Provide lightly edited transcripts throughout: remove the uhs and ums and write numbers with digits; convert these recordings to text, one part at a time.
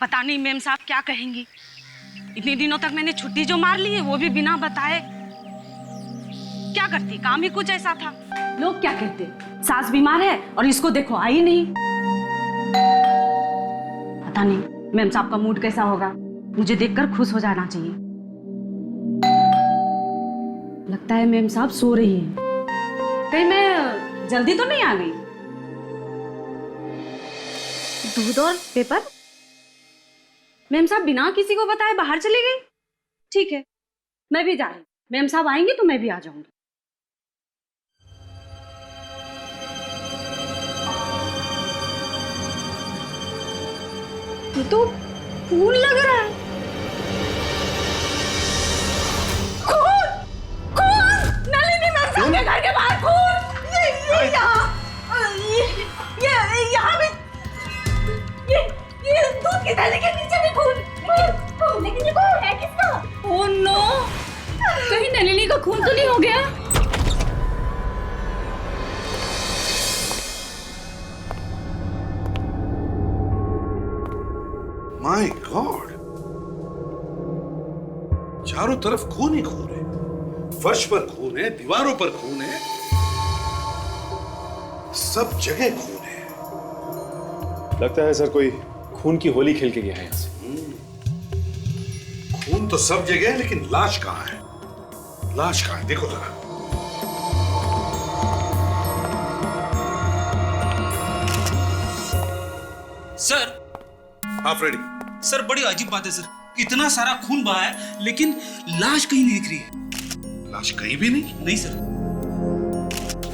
पता नहीं मेम साहब क्या कहेंगी। इतने दिनों तक मैंने छुट्टी जो मार ली है वो भी बिना बताए। क्या करती, काम ही कुछ ऐसा था। लोग क्या कहते, सास बीमार है और इसको देखो आई नहीं। पता नहीं मेम साहब का मूड कैसा होगा, मुझे देखकर खुश हो जाना चाहिए। लगता है मेम साहब सो रही है। कहीं मैं जल्दी तो नहीं आ गई? दूध और पेपर? मेम साहब बिना किसी को बताए बाहर चली गई। ठीक है, मैं भी जा रही हूँ। मेम साहब आएंगे तो मैं भी आ जाऊंगी। ये तो फूल लग रहा है। खून! खून! नलिनी मेम साहब के घर के बाहर खून! ये यहाँ भी ये दूध की थैली के नीचे भी खून! लेकिन ये खून है किसका? Oh no! कहीं नलिनी का खून तो नहीं हो गया? माय गॉड, चारों तरफ खून ही खून है। फर्श पर खून है, दीवारों पर खून है, सब जगह खून है। लगता है सर कोई खून की होली खेल के गया है यहाँ से। खून तो सब जगह है, लेकिन लाश कहाँ है? लाश कहाँ है? देखो जरा। सर। हाँ फ्रेडी। सर बड़ी अजीब बात है सर, इतना सारा खून बहा है लेकिन लाश कहीं नहीं दिख रही है। लाश कहीं भी नहीं? नहीं सर।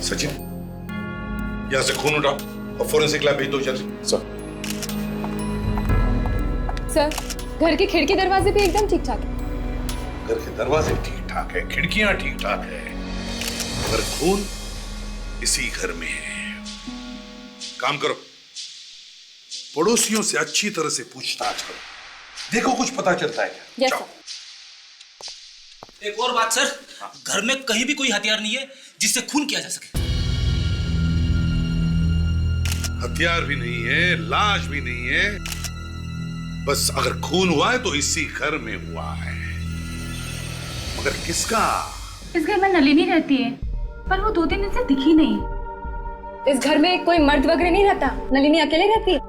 सचिन, यहां से खून उठाओ और फोरेंसिक लैब भेज दो जल्दी। सर, घर के खिड़की दरवाजे भी एकदम ठीक ठाक है। घर के दरवाजे ठीक ठाक है, खिड़कियां ठीक ठाक है, मगर खून इसी घर में है। काम करो, पड़ोसियों से अच्छी तरह से पूछताछ करो, देखो कुछ पता चलता है क्या। यस जाओ। एक और बात सर, घर में कहीं भी कोई हथियार नहीं है जिससे खून किया जा सके। हथियार भी नहीं है, लाश भी नहीं है, बस अगर खून हुआ है तो इसी घर में हुआ है। मगर किसका? इस घर में नलिनी रहती है, पर वो 2 दिन से दिखी नहीं। इस घर में कोई मर्द वगैरह नहीं रहता, नलिनी अकेले रहती है।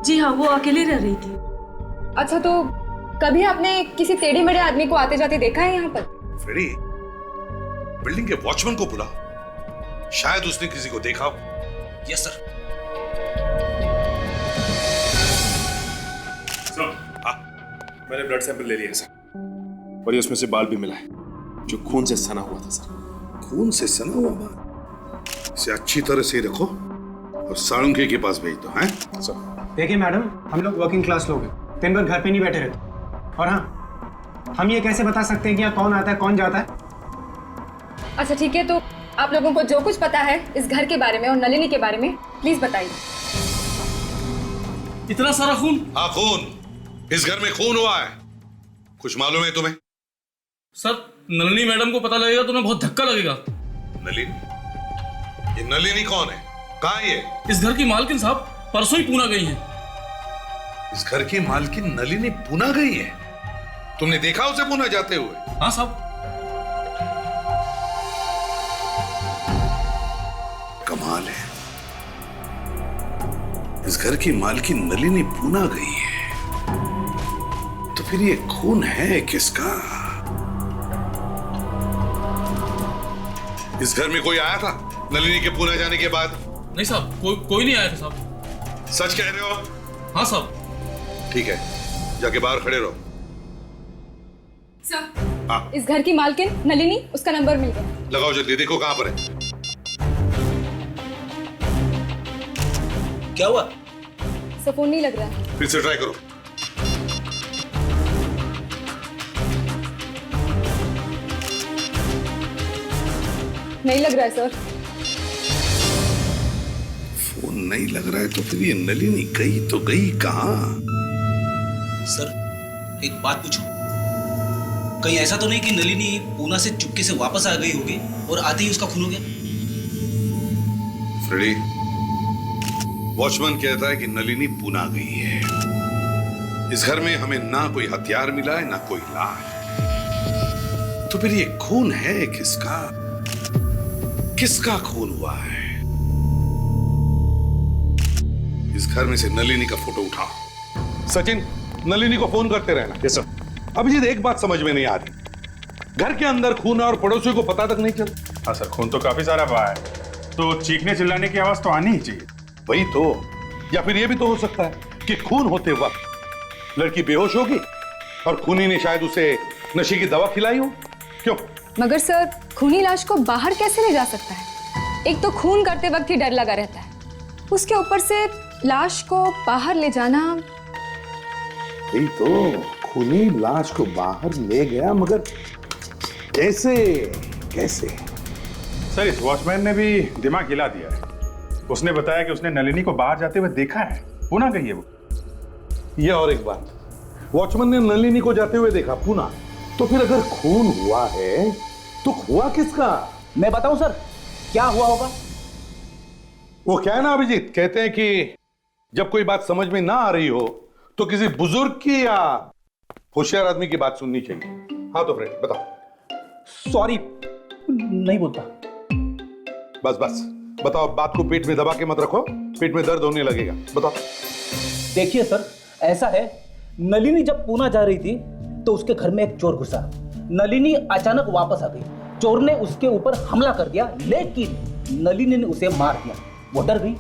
जी हाँ, वो अकेली रह रही थी। अच्छा, तो कभी आपने किसी टेढ़े मेढ़े आदमी को आते जाते देखा है यहाँ पर? फ्रेडी, बिल्डिंग के वॉचमैन को बुलाओ, शायद उसने किसी को देखा हो। Yes sir. मैंने ब्लड सैंपल ले लिया सर, और ये उसमें से बाल भी मिला है जो खून से सना हुआ था सर। खून से सना हुआ बाल? इसे अच्छी तरह से रखो और साळुंखे के पास भेज दो। हैं सर? देखिए मैडम, हम लोग वर्किंग क्लास लोग हैं, दिन भर घर पे नहीं बैठे रहते। और हाँ, हम ये कैसे बता सकते हैं कि यहाँ कौन आता है कौन जाता है? अच्छा ठीक है, तो आप लोगों को जो कुछ पता है इस घर के बारे में और नलिनी के बारे में प्लीज बताइए। इतना सारा खून? हाँ, खून। इस घर में खून हुआ है। कुछ मालूम है तुम्हें? सर, नलिनी मैडम को पता लगेगा तो उन्हें बहुत धक्का लगेगा। नलिनी? ये नलिनी कौन है? कहाँ है ये? इस घर की मालकिन साहब परसों ही पूना गई हैं। इस घर की मालकिन नलिनी पूना गई है? तुमने देखा उसे पूना जाते हुए? हाँ साहब। कमाल है, इस घर की मालकिन नलिनी पूना गई है, तो फिर ये खून है किसका? इस घर में कोई आया था नलिनी के पूना जाने के बाद? नहीं साहब, कोई नहीं आया था साहब। सच कह रहे हो? हाँ साहब। ठीक है, जाके बाहर खड़े रहो। सर, हाँ, इस घर की मालकिन नलिनी, उसका नंबर मिल गया। लगाओ जल्दी, देखो कहां पर है। क्या हुआ? सर, फोन नहीं लग रहा है। फिर से ट्राई करो। नहीं लग रहा है सर। फोन नहीं लग रहा है तो फिर ये नलिनी गई तो गई कहां? सर, एक बात पूछूं? कहीं ऐसा तो नहीं कि नलिनी पूना से चुपके से वापस आ गई होगी और आते ही उसका खून हो गया? फ्रेडी, वॉचमैन कहता है कि नलिनी पूना गई है। इस घर में हमें ना कोई हथियार मिला है ना कोई लाश। तो फिर ये खून है किसका? किसका खून हुआ है? इस घर में से नलिनी का फोटो उठाओ। सचिन, नलिनी को फोन करते रहना। Yes sir. अभिजीत, एक बात समझ में नहीं आ रही, घर के अंदर खून है और पड़ोसियों को पता तक नहीं चल। हाँ सर, खून तो काफी सारा बहा है, तो चीखने चिल्लाने की आवाज तो आनी ही चाहिए। वही तो। या फिर यह भी तो हो सकता है कि खून होते वक्त लड़की बेहोश होगी और खूनी ने शायद उसे नशे की दवा खिलाई हो। क्यों? मगर सर, खूनी लाश को बाहर कैसे ले जा सकता है? एक तो खून करते वक्त ही डर लगा रहता है, उसके ऊपर से लाश को बाहर ले जाना। वही तो, खूनी लाश को बाहर ले गया, मगर कैसे? कैसे? सर, इस वॉचमैन ने भी दिमाग हिला दिया है। उसने बताया कि उसने नलिनी को बाहर जाते हुए देखा है। पूना गई है वो। ये और एक बात, वॉचमैन ने नलिनी को जाते हुए देखा पूना। तो फिर अगर खून हुआ है तो हुआ किसका? मैं बताऊं सर क्या हुआ होगा? वो क्या है ना अभिजीत, कहते हैं कि जब कोई बात समझ में ना आ रही हो तो किसी बुजुर्ग की या होशियार आदमी की बात सुननी चाहिए। हाँ तो फ्रेंड बताओ। सॉरी, नहीं बोलता। बस बस बताओ, बात को पेट में दबा के मत रखो, पेट में दर्द होने लगेगा। बताओ। देखिए सर, ऐसा है, नलिनी जब पूना जा रही थी तो उसके घर में एक चोर घुसा। नलिनी अचानक वापस आ गई। चोर ने उसके ऊपर हमला कर दिया, लेकिन नलिनी ने उसे मार दिया। वो डर गई,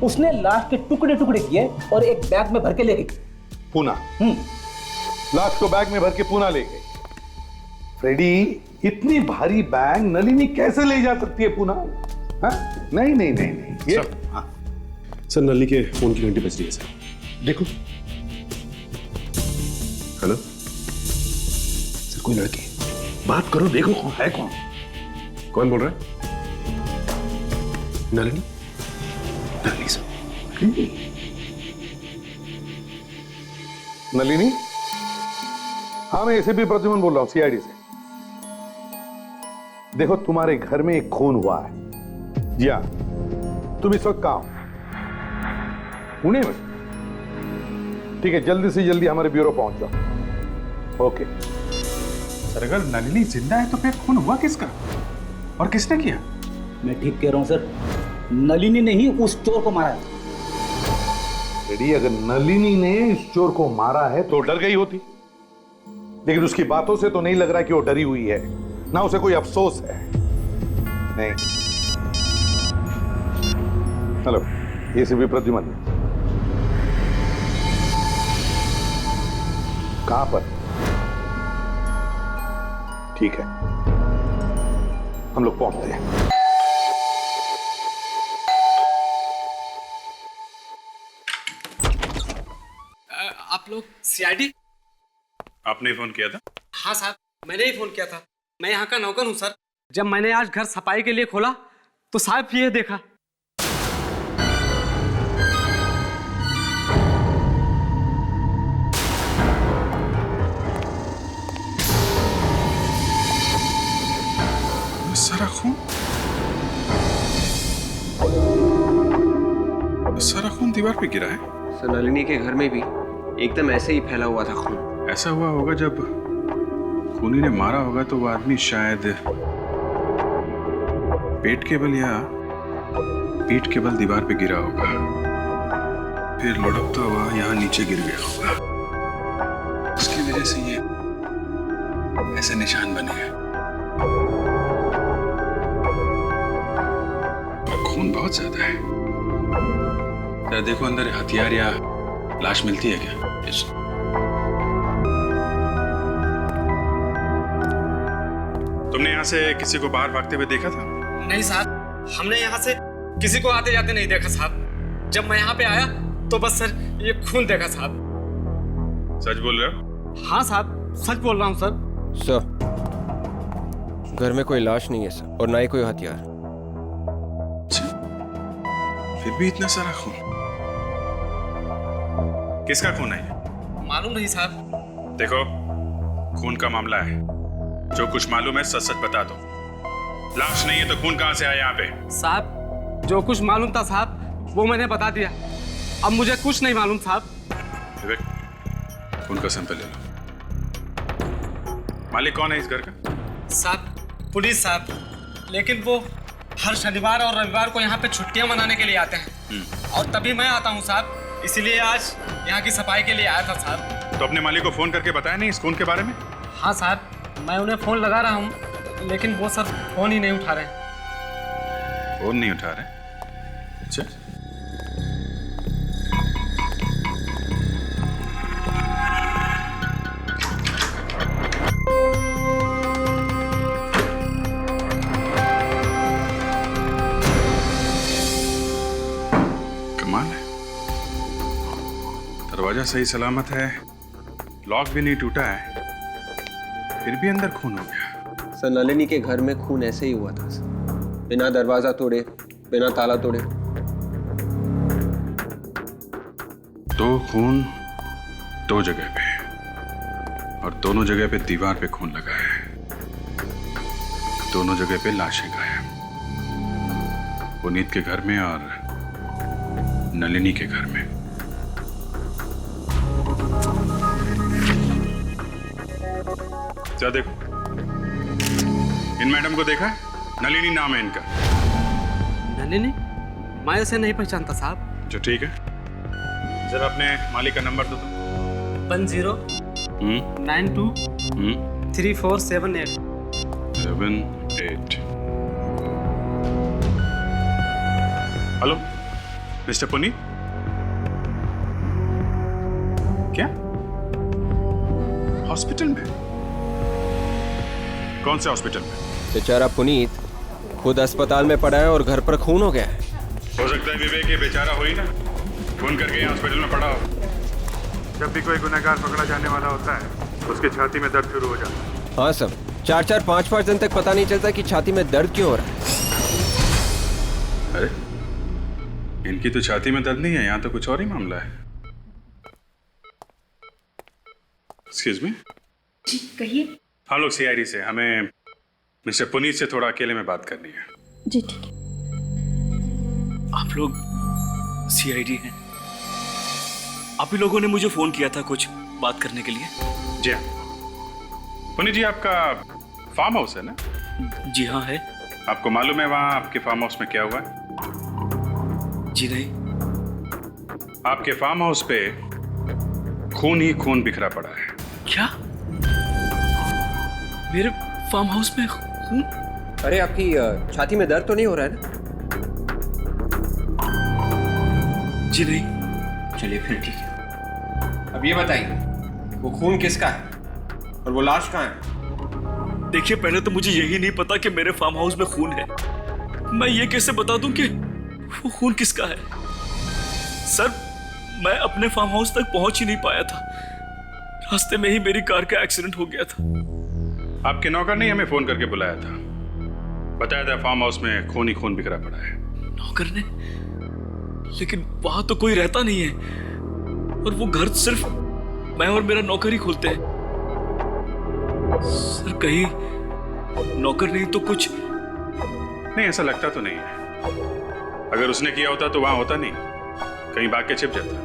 उसने लाश के टुकड़े टुकड़े किए और एक बैग में भर के ले गई पूना। लाश को बैग में भर के पूना ले गई। फ्रेडी, इतनी भारी बैग नलिनी कैसे ले जा सकती है पूना? हाँ? नहीं नहीं नहीं नहीं ये सर, सर नलिनी के फोन की घंटी बज रही है सर। देखो। हेलो सर, कोई लड़की बात करो, देखो कौन है। कौन? कौन बोल रहा है? नलिनी? नलिनी सर। नलिनी? हाँ, मैं एसीपी प्रद्युमन बोल रहा हूं, सीआईडी से। देखो, तुम्हारे घर में एक खून हुआ है। जी हाँ, तुम इस वक्त कहां हो? पुणे में? ठीक है, जल्दी से जल्दी हमारे ब्यूरो पहुंच जाओ। ओके। सर, अगर नलिनी जिंदा है तो फिर खून हुआ किसका और किसने किया? मैं ठीक कह रहा हूं सर, नलिनी ने ही उस चोर को मारा है। रेडी, अगर नलिनी ने इस चोर को मारा है तो डर गई होती, लेकिन उसकी बातों से तो नहीं लग रहा कि वो डरी हुई है, ना उसे कोई अफसोस है। नहीं। Hello, ACP Pradyuman. कहां पर? ठीक है, हम लोग पहुंचते हैं। आप लोग सीआईडी? आपने फोन किया था? हाँ साहब, मैंने ही फोन किया था। मैं यहाँ का नौकर हूँ सर। जब मैंने आज घर सफाई के लिए खोला तो साहब ये देखा। सारा खून, सारा खून दीवार पे गिरा है। सर, नलिनी के घर में भी एकदम ऐसे ही फैला हुआ था खून। ऐसा हुआ होगा जब खूनी ने मारा होगा तो वो आदमी शायद पेट के बल या पीठ के बल दीवार पे गिरा होगा, फिर लुढ़कता हुआ यहाँ नीचे गिर गया होगा। उसकी वजह से ये ऐसे निशान बने हैं। खून बहुत ज्यादा है। जरा देखो अंदर हथियार या लाश मिलती है क्या? तुमने यहाँ से किसी को बाहर भागते हुए देखा था? नहीं साहब, हमने यहाँ से किसी को आते जाते नहीं देखा साहब। जब मैं यहाँ पे आया तो बस सर ये खून देखा साहब। सच बोल रहे हो? हाँ साहब, सच बोल रहा हूँ सर। सर, घर में कोई लाश नहीं है सर, और ना ही कोई हथियार। फिर भी इतना सारा खून, किसका खून है ये? मालूम नहीं साहब। देखो, खून का मामला है, जो कुछ मालूम है सच सच बता दो। लाश नहीं है तो खून कहां से आया यहाँ पे? साहब, जो कुछ मालूम था साहब वो मैंने बता दिया। अब मुझे कुछ नहीं मालूम साहब। विवेक, उनका सैंपल ले लो। मालिक कौन है इस घर का? साहब पुलिस साहब, लेकिन वो हर शनिवार और रविवार को यहाँ पे छुट्टियाँ मनाने के लिए आते हैं और तभी मैं आता हूँ साहब, इसीलिए आज यहाँ की सफाई के लिए आया था साहब। तो अपने मालिक को फोन करके बताया नहीं इस खून के बारे में? हाँ साहब, मैं उन्हें फ़ोन लगा रहा हूँ लेकिन वो सर फ़ोन ही नहीं उठा रहे हैं। फोन नहीं उठा रहे? अच्छा, कमाल है, दरवाजा सही सलामत है, लॉक भी नहीं टूटा है, फिर भी अंदर खून हो गया। सर नलिनी के घर में खून ऐसे ही हुआ था सर, बिना दरवाजा तोड़े, बिना ताला तोड़े। दो खून दो जगह पे, और दोनों जगह पे दीवार पे खून लगा है, दोनों जगह पे लाशें गायब, पुनीत के घर में और नलिनी के घर में। क्या देखो, इन मैडम को देखा है? नलिनी नाम है इनका। नलिनी? मैं उसे नहीं पहचानता साहब। जो ठीक है, जरा अपने मालिक का नंबर दो तो। 10923478 78। हेलो मिस्टर पुनीत, क्या हॉस्पिटल में? कौन से हॉस्पिटल में? बेचारा पुनीत खुद अस्पताल में पड़ा है और घर पर खून हो गया है। हो सकता है विवेक ये बेचारा हो ही ना, खून करके यहाँ हॉस्पिटल में पड़ा हो। जब भी कोई गुनहगार पकड़ा जाने वाला होता है, उसकी छाती में दर्द शुरू हो जाता है। हाँ सब 4-4, 5-5 दिन तक पता नहीं चलता कि छाती में दर्द क्यों हो रहा है। अरे इनकी तो छाती में दर्द नहीं है, यहाँ तो कुछ और ही मामला है। Excuse me. जी कहिए। हम लोग सीआईडी से, हमें मिस्टर पुनीत से थोड़ा अकेले में बात करनी है। जी ठीक है। आप लोग सीआईडी हैं? आप ही लोगों ने मुझे फोन किया था कुछ बात करने के लिए? जी हाँ पुनीत जी, आपका फार्म हाउस है ना? जी हाँ है। आपको मालूम है वहाँ आपके फार्म हाउस में क्या हुआ है? जी नहीं। आपके फार्म हाउस पे खून ही खून बिखरा पड़ा है। क्या? मेरे फार्म हाउस में खून? अरे आपकी छाती में दर्द तो नहीं हो रहा है ना? जी नहीं। चलिए फिर ठीक है। अब ये बताइए वो खून किसका है और वो लाश कहाँ है? देखिए पहले तो मुझे यही नहीं पता कि मेरे फार्म हाउस में खून है। मैं ये कैसे बता दूं कि वो खून किसका है? सर मैं अपने फार्म हाउस तक पहुंच ही नहीं पाया था, रास्ते में ही मेरी कार का एक्सीडेंट हो गया था। आपके नौकर ने हमें फोन करके बुलाया था, बताया था फार्म हाउस में खून ही खून बिखरा पड़ा है। नौकर ने? लेकिन वहां तो कोई रहता नहीं है और वो घर सिर्फ मैं और मेरा नौकर ही खोलते हैं। सर कहीं नौकर नहीं तो कुछ? नहीं ऐसा लगता तो नहीं है, अगर उसने किया होता तो वहां होता नहीं, कहीं भाग के छिप जाता।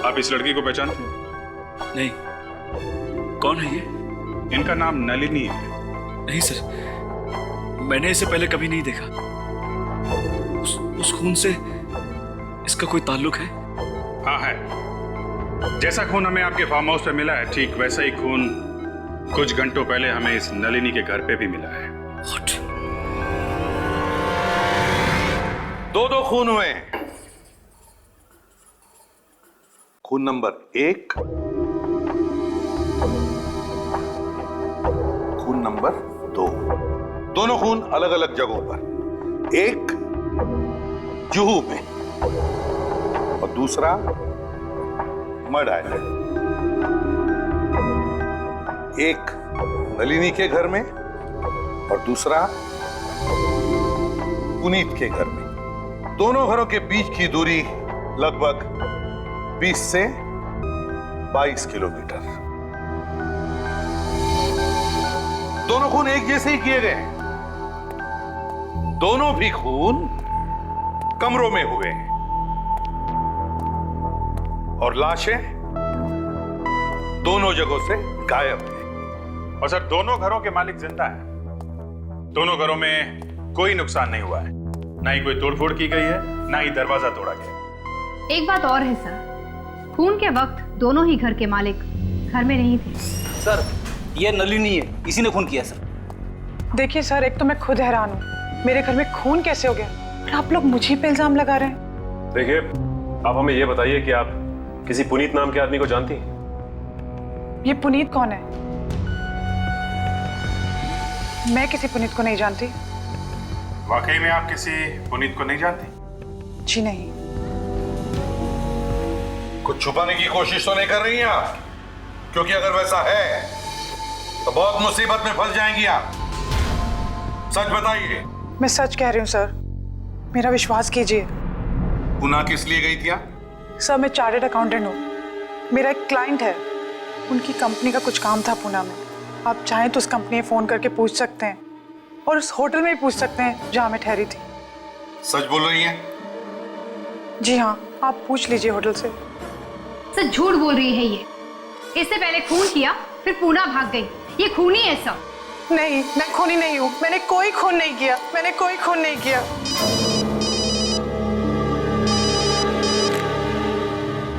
आप इस लड़की को पहचानते हैं? नहीं। कौन है ये? इनका नाम नलिनी है। नहीं सर, मैंने इसे पहले कभी नहीं देखा। उस खून से इसका कोई ताल्लुक है? हाँ है, जैसा खून हमें आपके फार्म हाउस पे मिला है ठीक वैसा ही खून कुछ घंटों पहले हमें इस नलिनी के घर पे भी मिला है। What? दो खून हुए हैं। खून नंबर 1, खून नंबर 2। दोनों खून अलग अलग जगहों पर, एक जुहू में और दूसरा मड आइलैंड। एक नलिनी के घर में और दूसरा पुनीत के घर में। दोनों घरों के बीच की दूरी लगभग 20 से 22 किलोमीटर। दोनों खून एक जैसे ही किए गए हैं। दोनों भी खून कमरों में हुए हैं। और लाशें दोनों जगहों से गायब है। और सर दोनों घरों के मालिक जिंदा हैं। दोनों घरों में कोई नुकसान नहीं हुआ है, ना ही कोई तोड़फोड़ की गई है, ना ही दरवाजा तोड़ा गया। एक बात और है सर, खून के वक्त दोनों ही घर के मालिक घर में नहीं थे। सर ये नलिनी है, इसी ने खून किया सर। देखिए सर, एक तो मैं खुद हैरान हूँ, मेरे घर में खून कैसे हो गया और आप लोग मुझे पे इल्जाम लगा रहे हैं। देखिए, आप हमें ये बताइए कि आप किसी पुनीत नाम के आदमी को जानती हैं? ये पुनीत कौन है? मैं किसी पुनीत को नहीं जानती। वाकई में आप किसी पुनीत को नहीं जानती? जी नहीं। कुछ छुपाने की कोशिश तो नहीं कर रही हैं आप? क्योंकि अगर वैसा है तो बहुत मुसीबत में फंस जाएंगी आप। सच बताइए। मैं सच कह रही हूँ सर, मेरा विश्वास कीजिए। पुणे किस लिए गई थी आप? सर मैं चार्टर्ड अकाउंटेंट हूँ, मेरा एक क्लाइंट है, उनकी कंपनी का कुछ काम था पुणे में। आप चाहें तो उस कंपनी में फोन करके पूछ सकते हैं और उस होटल में भी पूछ सकते हैं जहाँ मैं ठहरी थी। सच बोल रही हैं? जी हाँ, आप पूछ लीजिए होटल से। सर झूठ बोल रही है ये, इससे पहले खून किया फिर पुणे भाग गई, ये खूनी है सब। नहीं, मैं खूनी नहीं हूँ, मैंने कोई खून नहीं किया, मैंने कोई खून नहीं किया।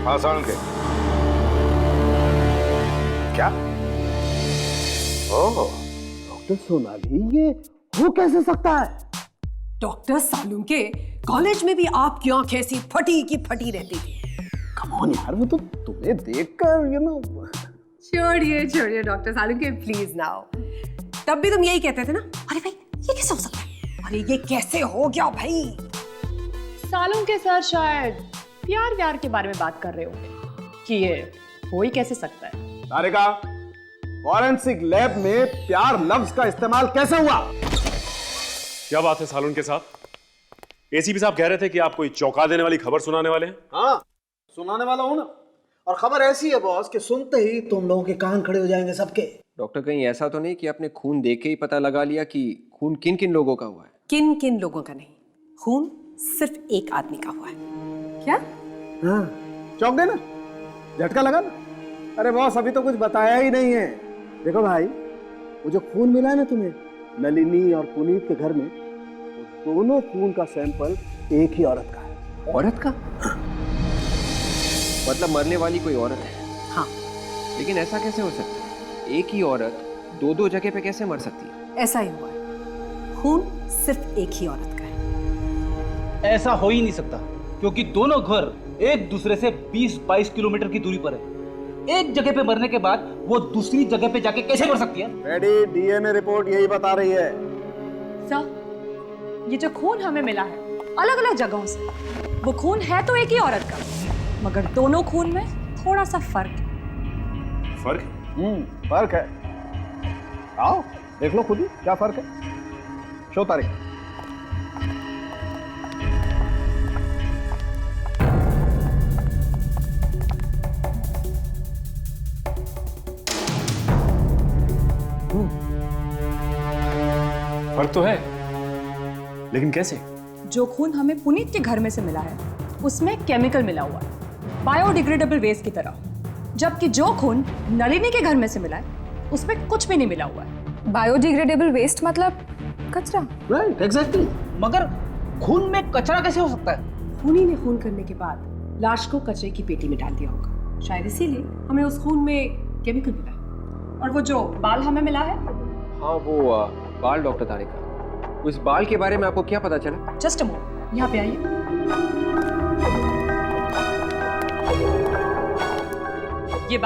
आसान के क्या? ओह, डॉक्टर सोनाली, ये हो कैसे सकता है? डॉक्टर सालुंके, कॉलेज में भी आपकी आंखें ऐसी फटी की फटी रहती थी। कम ऑन यार, वो तो तुम्हें देखकर छोड़िए छोड़िए डॉक्टर सालुंके, प्लीज नाउ। तब भी तुम यही कहते थे ना, अरे भाई ये कैसे हो सकता है, अरे ये कैसे हो गया भाई। सालुंके सर शायद प्यार व्यार के बारे में बात कर रहे होंगे कि ये हो ही कैसे सकता है। तारिका, फॉरेंसिक लैब में प्यार लफ्ज का इस्तेमाल कैसे हुआ? क्या बात है सालुन के साथ? एसीपी साहब कह रहे थे कि आप कोई चौंका देने वाली खबर सुनाने वाले हैं। हाँ, सुनाने वाला हूं ना, और खबर ऐसी है बॉस कि सुनते ही तुम लोगों के कान खड़े हो जाएंगे सबके। डॉक्टर, कहीं ऐसा तो नहीं कि आपने खून देख के ही पता लगा लिया कि खून किन किन लोगों का हुआ है? किन किन लोगों का नहीं, खून सिर्फ एक आदमी का हुआ है। क्या? हाँ, चौंक गए ना, झटका लगा ना। अरे बॉस, अभी तो कुछ बताया ही नहीं है। देखो भाई, वो जो खून मिला है ना तुम्हें नलिनी और पुनीत के घर में, वो दोनों खून का सैंपल एक ही औरत का है। औरत का? मतलब मरने वाली कोई औरत है? हाँ। लेकिन ऐसा कैसे हो सकता है? एक ही औरत दो दो जगह पे कैसे मर सकती है? ऐसा ही हुआ है, खून सिर्फ एक ही औरत का है। ऐसा हो ही नहीं सकता, क्योंकि दोनों घर एक दूसरे से 20-22 किलोमीटर की दूरी पर है। एक जगह पे मरने के बाद वो दूसरी जगह पे जाके कैसे मर सकती है? रेडी, डीएनए रिपोर्ट यही बता रही है। सर, ये जो खून हमें मिला है अलग अलग जगहों से, वो खून है तो एक ही औरत का, मगर दोनों खून में थोड़ा सा फर्क है। फर्क? फर्क है। आओ देख लो खुद ही क्या फर्क है। शो तारीख। फर्क तो है, लेकिन कैसे? जो खून हमें पुनीत के घर में से मिला है उसमें केमिकल मिला हुआ है, बायोडिग्रेडेबल वेस्ट की तरह, जबकि जो खून नलिनी के घर में से मिला है उसमें कुछ भी नहीं मिला हुआ है। बायोडिग्रेडेबल वेस्ट मतलब कचरा? Right, exactly. मगर खून में कचरा कैसे हो सकता है? खूनी ने खून करने के बाद लाश को कचरे की पेटी में डाल दिया होगा, शायद इसीलिए हमें उस खून में केमिकल मिला है। और वो जो बाल हमें मिला है? हाँ, वो बाल। डॉक्टर तारिका, उस बाल के बारे में आपको क्या पता चला? जस्ट अ मोमेंट, यहाँ पे आइए। ये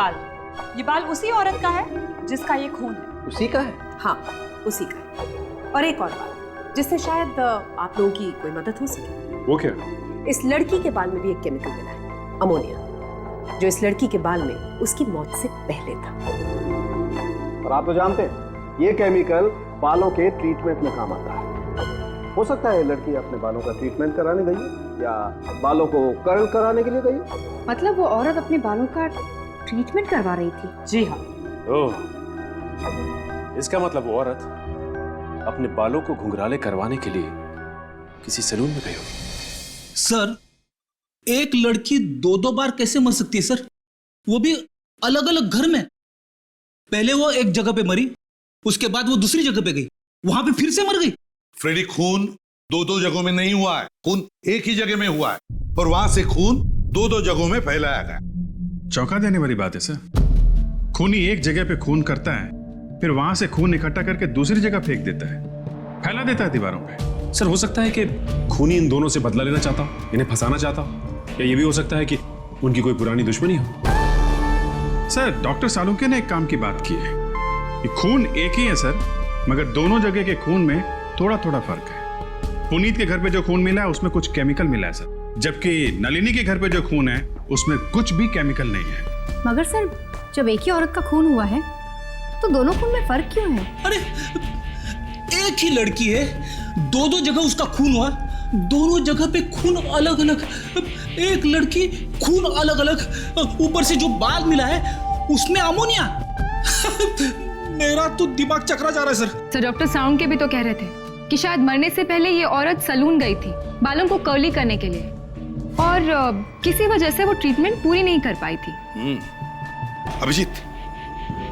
बाल उसी औरत का है जिसका ये खून है। उसी का है? हाँ, उसी का है। और एक और बात जिससे शायद आप लोगों की कोई मदद हो सके। वो क्या? इस लड़की के बाल में भी एक केमिकल मिला है, अमोनिया, जो इस लड़की के बाल में उसकी मौत से पहले था। और आप तो जानते हैं ये केमिकल बालों के ट्रीटमेंट में काम आता है। हो सकता है लड़की अपने बालों का ट्रीटमेंट कराने गई है या बालों को कर्ल कराने के लिए गई है। मतलब वो औरत अपने बालों का ट्रीटमेंट करवा रही थी? जी हाँ। ओह, इसका मतलब वो औरत अपने बालों को घुंघराले करवाने के लिए किसी सैलून में गई होगी। सर, एक लड़की 2-2 बार कैसे मर सकती है सर, वो भी अलग अलग घर में? पहले वो एक जगह पे मरी, उसके बाद वो दूसरी जगह पे गई, वहां पे फिर से मर गई। फ्रेडी, खून 2-2 जगहों में नहीं हुआ है, खून एक ही जगह में हुआ है और वहां से खून 2-2 जगहों में फैलाया गया। चौंका देने वाली बात है सर। खूनी एक जगह पे खून करता है, फिर वहां से खून इकट्ठा करके दूसरी जगह फेंक देता है, फैला देता है दीवारों पे। सर हो सकता है कि खूनी इन दोनों से बदला लेना चाहता हो, इन्हें फंसाना चाहता हो, या ये भी हो सकता है कि उनकी कोई पुरानी दुश्मनी हो। सर, डॉक्टर सालुंके ने एक काम की बात की है कि खून एक ही है सर, मगर दोनों जगह के खून में थोड़ा थोड़ा फर्क है। पुनीत के घर पे जो खून मिला है उसमें कुछ केमिकल मिला है सर, जबकि नलिनी के घर पे जो खून है उसमें कुछ भी केमिकल नहीं है। मगर सर, जब एक ही औरत का खून हुआ है तो दोनों खून में फर्क क्यों है? अरे एक ही लड़की है, 2-2 जगह उसका खून हुआ, दोनों जगह पे खून अलग अलग। एक लड़की, खून अलग अलग, ऊपर से जो बाल मिला है उसमें अमोनिया। मेरा तो दिमाग चकरा जा रहा है सर। डॉक्टर साउंड के भी तो कह रहे थे कि शायद मरने से पहले ये औरत सलून गई थी बालों को कर्ली करने के लिए, और किसी वजह से वो ट्रीटमेंट पूरी नहीं कर पाई थी। अभिजीत,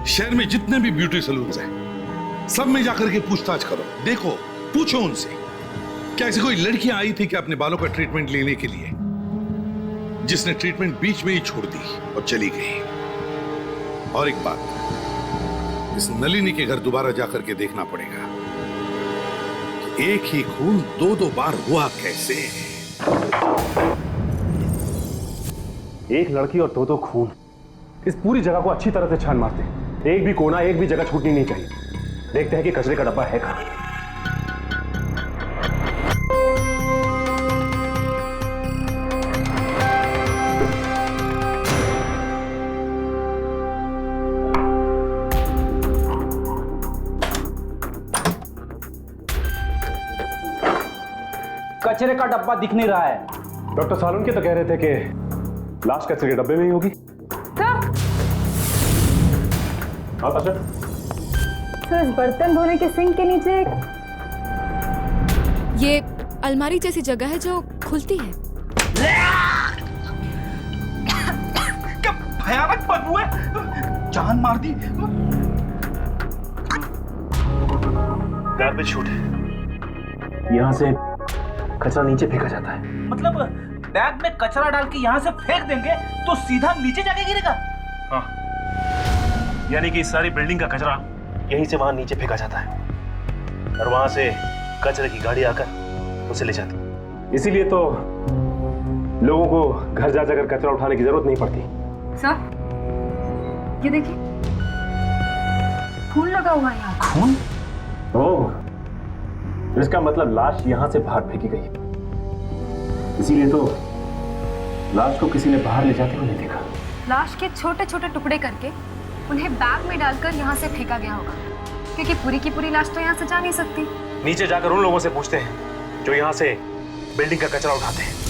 शहर में जितने भी ब्यूटी सलून्स हैं सब में जाकर के पूछताछ करो, देखो, पूछो उनसे क्या ऐसी कोई लड़कियां आई थी क्या अपने बालों का ट्रीटमेंट लेने के लिए, जिसने ट्रीटमेंट बीच में ही छोड़ दी और चली गई। और एक बात, इस नलिनी के घर दोबारा जाकर के देखना पड़ेगा कि एक ही खून 2-2 बार हुआ कैसे। एक लड़की और 2-2 खून, इस पूरी जगह को अच्छी तरह से छान मारते हैं। एक भी कोना, एक भी जगह छूटनी नहीं चाहिए। देखते हैं कि कचरे का डब्बा है कहां। कचरे का डब्बा दिख नहीं रहा है। डॉक्टर सालुंके तो कह रहे थे कि लाश कचरे के डब्बे में ही होगी। हाँ सर, इस बर्तन धोने के सिंक के नीचे ये अलमारी जैसी जगह है जो खुलती है। क्या भयानक बदबू है, जान मार दी। गार्बेज शूट है, यहां से कचरा नीचे फेंका जाता है। मतलब बैग में कचरा डाल के यहाँ से फेंक देंगे तो सीधा नीचे जाके गिरेगा? हाँ, यानी कि सारी बिल्डिंग का कचरा यहीं से वहां नीचे फेंका जाता है और वहां से कचरे की गाड़ी आकर उसे ले जाती। इसीलिए तो लोगों को घर जा जाकर कचरा उठाने की जरूरत नहीं पड़ती। सर, ये देखिए, खून लगा हुआ है यहाँ। खून? ओह, इसका मतलब लाश यहां से बाहर फेंकी गई। इसीलिए तो लाश को किसी ने बाहर ले जाते हुए नहीं देखा। लाश के छोटे छोटे टुकड़े करके उन्हें बैग में डालकर यहाँ से फेंका गया होगा, क्योंकि पूरी की पूरी लाश तो यहाँ से जा नहीं सकती। नीचे जाकर उन लोगों से पूछते हैं जो यहां से बिल्डिंग का कचरा उठाते हैं।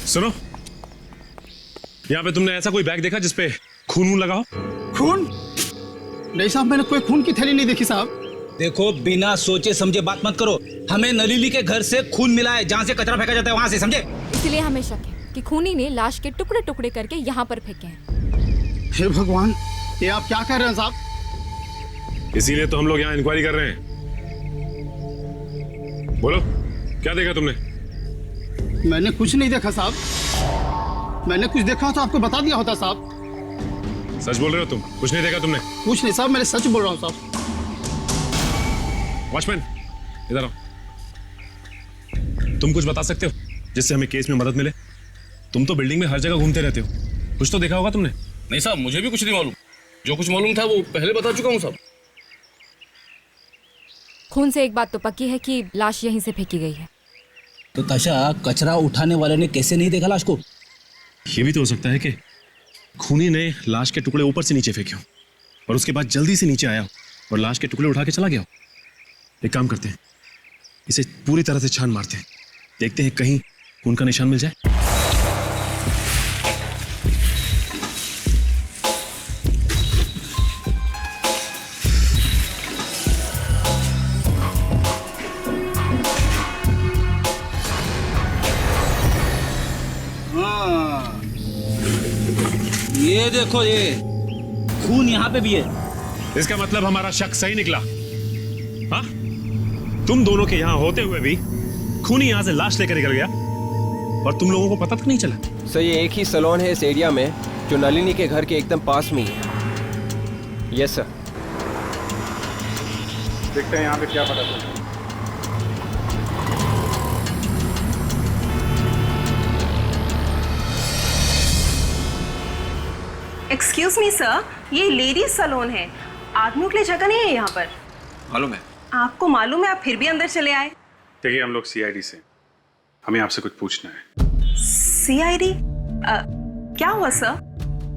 सुनो, यहाँ पे तुमने ऐसा कोई बैग देखा जिसपे खून लगा हो? खून? नहीं साहब, मैंने कोई खून की थैली नहीं देखी साहब। देखो, बिना सोचे समझे बात मत करो। हमें नलिनी के घर से खून मिला है, जहाँ से कचरा फेंका जाता है वहां से, समझे? इसलिए हमें शक है कि खूनी ने लाश के टुकड़े टुकड़े करके यहाँ पर फेंके हैं। हे भगवान, ये आप क्या कह रहे हैं साहब? इसीलिए तो हम लोग यहाँ इंक्वायरी कर रहे हैं। बोलो, क्या देखा तुमने? मैंने कुछ नहीं देखा साहब। मैंने कुछ देखा तो आपको बता दिया होता साहब। सच बोल रहे हो तुम? कुछ नहीं देखा तुमने? कुछ नहीं साहब, मैंने सच बोल रहा हूँ साहब। वॉचमैन, इधर आओ। तुम कुछ बता सकते हो जिससे हमें केस में मदद मिले? तुम तो बिल्डिंग में हर जगह घूमते रहते हो, कुछ तो देखा होगा तुमने। नहीं साहब, मुझे भी कुछ नहीं मालूम। जो कुछ मालूम था वो पहले बता चुका हूँ साहब। खून से एक बात तो पक्की है कि लाश यहीं से फेंकी गई है। तो ताशा, कचरा उठाने वाले ने कैसे नहीं देखा लाश को? ये भी तो हो सकता है कि खूनी ने लाश के टुकड़े ऊपर से नीचे फेंके हो और उसके बाद जल्दी से नीचे आया हो और लाश के टुकड़े उठा के चला गया हो। एक काम करते हैं, इसे पूरी तरह से छान मारते हैं, देखते हैं कहीं खून का निशान मिल जाए। ये देखो, ये खून यहाँ पे भी है। इसका मतलब हमारा शक सही निकला। हाँ, तुम दोनों के यहाँ होते हुए भी खूनी यहाँ से लाश लेकर निकल गया और तुम लोगों को पता तक नहीं चला। सर ये एक ही सैलून है इस एरिया में जो नलिनी के घर के एकदम पास में ही है। Yes sir. देखते हैं यहाँ पे क्या पता चलता है। एक्सक्यूज मी सर, ये लेडीज सैलून है, आदमियों के लिए जगह नहीं है यहाँ पर। मालूम है। आपको मालूम है, आप फिर भी अंदर चले आए। देखिए हम लोग सीआईडी से, हमें आपसे कुछ पूछना है। सीआईडी? क्या हुआ सर?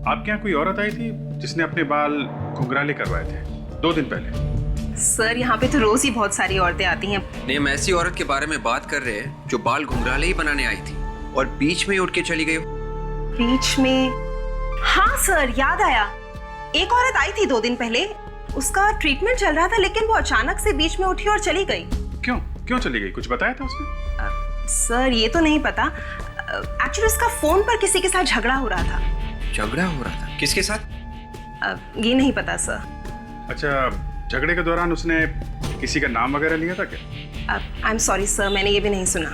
आपके यहाँ कोई औरत आई थी जिसने अपने बाल घुंघराले करवाए थे 2 दिन पहले। सर यहाँ पे तो रोज ही बहुत सारी औरतें आती हैं। नहीं, हम ऐसी औरत के बारे में बात कर रहे हैं जो बाल घुंघराले ही बनाने आई थी और बीच में ही उठ के चली गई। बीच में? हाँ सर, याद आया। एक औरत आई थी 2 दिन पहले, उसका ट्रीटमेंट चल रहा था, लेकिन वो अचानक से बीच में उठी और चली गई। क्यों चली गई? कुछ बताया था उसने? सर ये तो नहीं पता। एक्चुअली उसका फोन पर किसी के साथ झगड़ा हो रहा था। झगड़ा हो रहा था? किसके साथ? ये नहीं पता सर। अच्छा, झगड़े के दौरान उसने किसी का नाम वगैरह लिया था क्या? आई एम सॉरी सर, मैंने ये भी नहीं सुना।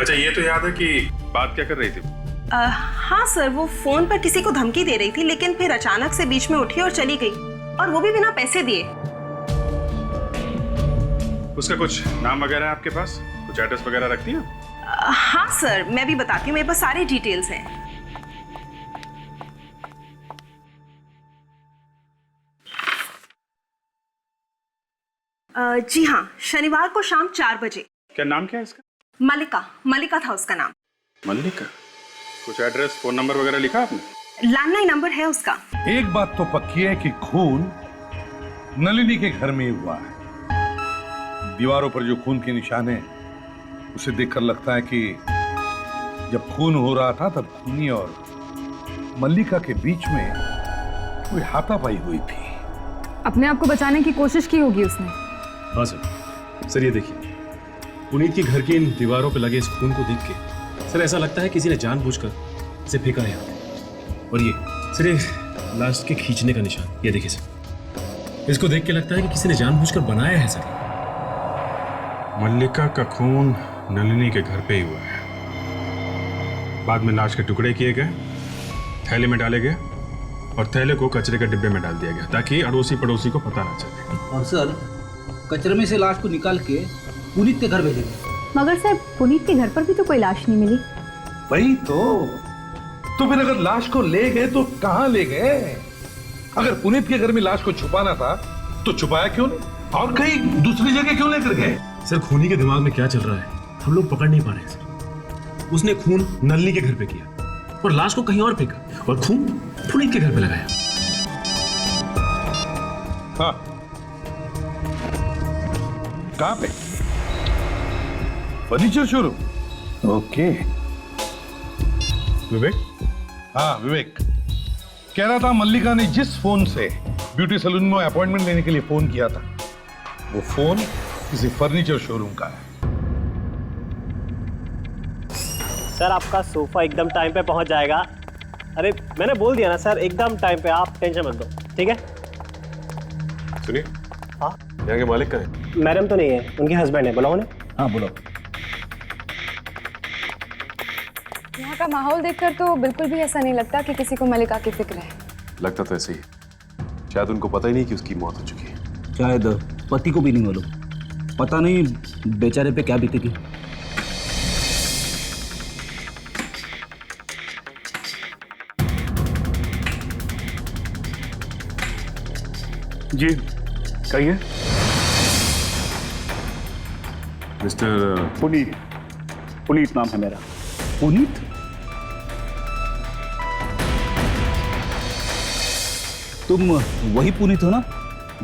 अच्छा, ये तो याद है कि बात क्या कर रही थी? हाँ सर, वो फोन पर किसी को धमकी दे रही थी, लेकिन फिर अचानक से बीच में उठी और चली गई, और वो भी बिना पैसे दिए। उसका कुछ नाम वगैरह है आपके पास? कुछ एड्रेस वगैरह रखती है? हाँ सर, मैं भी बताती हूँ, मेरे पास सारे डिटेल्स हैं। जी हाँ, शनिवार को शाम 4 बजे। क्या नाम क्या है इसका? मलिका था उसका नाम। मल्लिका? कुछ एड्रेस, फोन नंबर वगैरह लिखा आपने? लैंडलाइन नंबर है उसका। एक बात तो पक्की है कि खून नलिनी के घर में ही हुआ है। दीवारों पर जो खून के निशान है उसे देखकर लगता है कि जब खून हो रहा था तब खूनी और मल्लिका के बीच में कोई हाथापाई हुई थी। अपने आप को बचाने की कोशिश की होगी उसने। हाँ सर, ये देखिए, पुनीत के घर की इन दीवारों पर लगे इस खून को देख के सर ऐसा लगता है किसी ने जानबूझकर इसे फेंका है। और ये सर, ये लाश के खींचने का निशान, ये देखिए सर, इसको देख के लगता है कि किसी ने जानबूझकर बनाया है सर। मल्लिका का खून नलिनी के घर पे ही हुआ है। बाद में लाश के टुकड़े किए गए, थैले में डाले गए और थैले को कचरे के डिब्बे में डाल दिया गया ताकि अड़ोसी पड़ोसी को पता ना चले। और सर, कचरे में से लाश को निकाल के पुनीत के घर भेजे गए। मगर सर, पुनीत के घर पर भी तो कोई लाश नहीं मिली। वही तो फिर अगर लाश को ले गए तो कहां ले गए? अगर पुनीत के घर में लाश को छुपाना था तो छुपाया क्यों नहीं, और कहीं दूसरी जगह क्यों लेकर गए? सर, खूनी के दिमाग में क्या चल रहा है हम लोग पकड़ नहीं पा रहे सर। उसने खून नलिनी के घर पे किया और लाश को कहीं और फेंका और खून पुनीत के घर पे लगाया। हाँ, कहां पे? Furniture showroom? ओके। विवेक? हाँ विवेक, कह रहा था मल्लिका ने जिस फोन से ब्यूटी सैलून में अपॉइंटमेंट लेने के लिए फोन किया था वो फोन किसी फर्नीचर शोरूम का है। सर, आपका सोफा एकदम टाइम पे पहुंच जाएगा। अरे मैंने बोल दिया ना सर, एकदम टाइम पे, आप टेंशन मत दो, ठीक है? सुनिए, हाँ, यहाँ के मालिक कहाँ है? मैडम तो नहीं है, उनके हस्बैंड है। बुलाओ उन्हें। हाँ बुलाओ। यहाँ का माहौल देखकर तो बिल्कुल भी ऐसा नहीं लगता कि किसी को मलिका की फिक्र है। लगता तो ऐसे ही, शायद उनको पता ही नहीं कि उसकी मौत हो चुकी है। शायद पति को भी नहीं मालूम, पता नहीं बेचारे पे क्या बीतेगी। जी कहिए। मिस्टर पुनीत नाम है मेरा। पुनीत? तुम वही पुनीत हो ना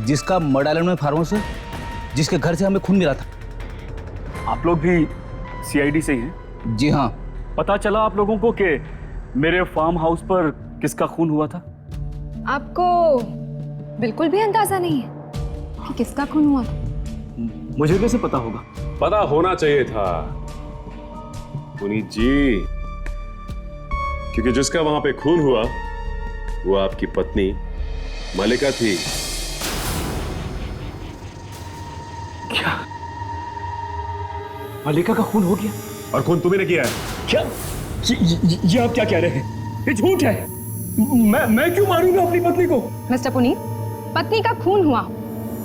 जिसका मडालन में फार्म हाउस है, जिसके घर से हमें खून मिला था? आप लोग भी सीआईडी से ही हैं? जी हाँ। पता चला आप लोगों को कि मेरे फार्म हाउस पर किसका खून हुआ था? आपको बिल्कुल भी अंदाजा नहीं है कि किसका खून हुआ था? मुझे कैसे पता होगा? पता होना चाहिए था पुनीत जी, क्योंकि जिसका वहां पे खून हुआ वो आपकी पत्नी मलिका थी। क्या मलिका का खून हो गया? और खून तुम्ही ने किया है? क्या ये आप क्या कह रहे हैं? ये झूठ है। मैं क्यों मारूंगा अपनी पत्नी को? मिस्टर पुनीत, पत्नी का खून हुआ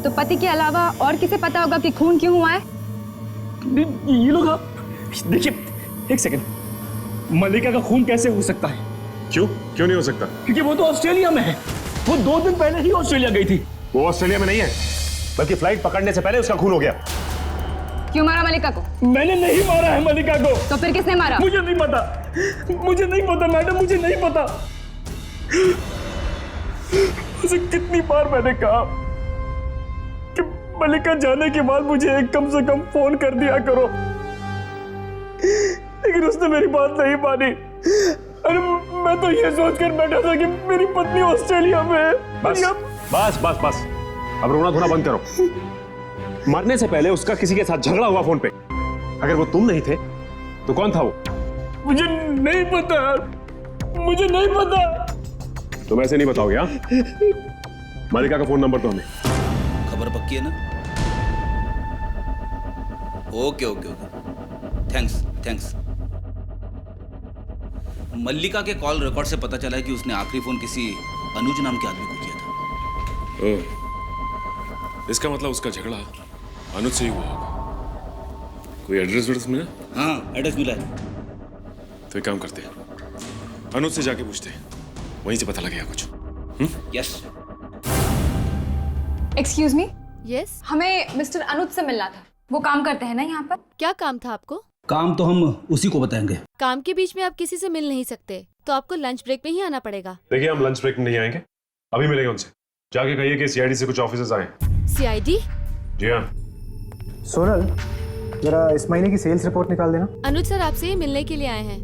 तो पति के अलावा और किसे पता होगा कि खून क्यों हुआ है? ये लोग आप देखिए, एक सेकंड, मलिका का खून कैसे हो सकता है? क्यों नहीं हो सकता? क्योंकि वो तो ऑस्ट्रेलिया में है। वो 2 दिन पहले ही ऑस्ट्रेलिया गई थी। वो ऑस्ट्रेलिया में नहीं है, बल्कि फ्लाइट पकड़ने से पहले उसका खून हो गया। क्यों मारा मलिका को? मैंने नहीं मारा है मलिका को। तो फिर किसने मारा? मुझे नहीं पता मैडम, मुझे नहीं पता। उसे कितनी बार मैंने कहा कि मलिका जाने के बाद मुझे कम से कम फोन कर दिया करो, लेकिन उसने मेरी बात नहीं मानी। अरे मैं तो ये सोचकर बैठा था कि मेरी पत्नी ऑस्ट्रेलिया में है। बस अब रोना धोना बंद करो। मरने से पहले उसका किसी के साथ झगड़ा हुआ फोन पे। अगर वो तुम नहीं थे तो कौन था वो? मुझे नहीं पता। तुम ऐसे नहीं बताओगे? हाँ, मलिका का फोन नंबर तो हमें। खबर पक्की है ना? Okay thanks. मल्लिका के कॉल रिकॉर्ड से पता चला है कि उसने आखिरी फोन किसी अनुज नाम के आदमी को किया था। ओह, इसका मतलब उसका झगड़ा अनुज से ही हुआ होगा। कोई एड्रेस मिला? हाँ, एड्रेस मिला है। तो एक काम करते हैं, अनुज से जाके पूछते हैं, वहीं से पता लगेगा कुछ। यस। Excuse me. यस, हमें मिस्टर अनुज से मिलना था। वो काम करते हैं ना यहाँ पर? क्या काम था आपको? काम तो हम उसी को बताएंगे। काम के बीच में आप किसी से मिल नहीं सकते, तो आपको लंच ब्रेक में ही आना पड़ेगा। देखिए, हम लंच ब्रेक में नहीं आएंगे, अभी मिलेंगे उनसे। जाके कहिए कि सीआईडी से कुछ ऑफिसर्स आए। सीआईडी? जी हाँ। सोनल, जरा इस महीने की सेल्स रिपोर्ट निकाल देना। अनुज सर आपसे ही मिलने के लिए आए हैं।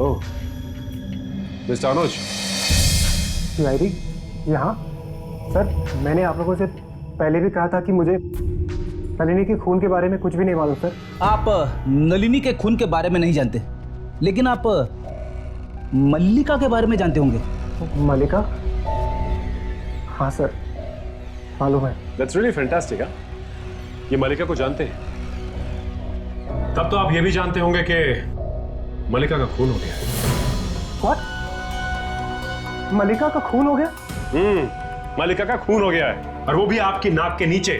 ओह, मिस्टर अनुज। सीआईडी? यहाँ सर, मैंने आप लोगों से पहले भी कहा था कि मुझे नलिनी के खून के बारे में कुछ भी नहीं मालूम सर। आप नलिनी के खून के बारे में नहीं जानते, लेकिन आप मल्लिका के बारे में जानते होंगे। मल्लिका? हाँ सर, मालूम है। That's really fantastic, हाँ? ये मल्लिका को जानते हैं? तब तो आप ये भी जानते होंगे कि मल्लिका का खून हो गया है। What? मल्लिका का खून हो गया? मल्लिका का खून हो गया है, और वो भी आपकी नाक के नीचे,